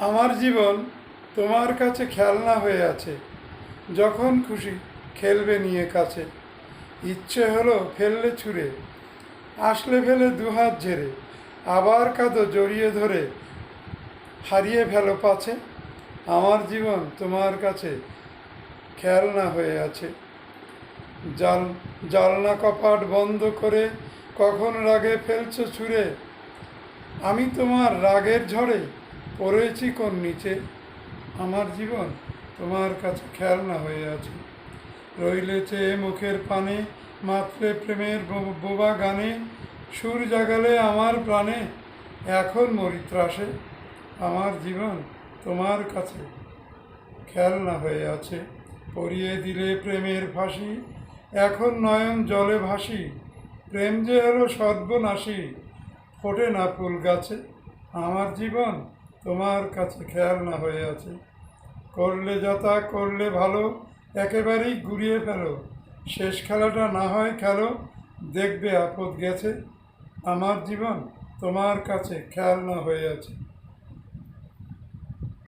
আমার জীবন তোমার কাছে খেলনা হয়ে আছে, যখন খুশি খেলবে নিয়ে কাছে। ইচ্ছে হলো ফেললে ছুঁড়ে, আসলে ফেলে দুহাত ঝেড়ে, আবার কাঁদো জড়িয়ে ধরে, হারিয়ে ফেলো পাছে। আমার জীবন তোমার কাছে খেলনা হয়ে আছে। জাল জালনা কপাট বন্ধ করে কখন রাগে ফেলছো ছুঁড়ে, আমি তোমার রাগের ঝড়ে পড়েছি কোন নিচে। আমার জীবন তোমার কাছে খেলনা হয়ে আছে। রইলে চেয়ে মুখের পানে, মাত্রে প্রেমের বোবা গানে, সুর জাগালে আমার প্রাণে, এখন মরি ত্রাসে। আমার জীবন তোমার কাছে খেলনা হয়ে আছে। পরিয়ে দিলে প্রেমের ফাঁসি, এখন নয়ন জলে ভাসি, প্রেম যে হলো সর্বনাশী, ফোটে না ফুল গাছে। আমার জীবন তোমার কাছে খেলনা হয়ে আছে। করলে যথা করলে ভালো, একেবারেই গুড়িয়ে ফেলো, শেষ খেলাটা না হয় খেলো, দেখবে আপদ গেছে। আমার জীবন তোমার কাছে খেলনা হয়ে আছে।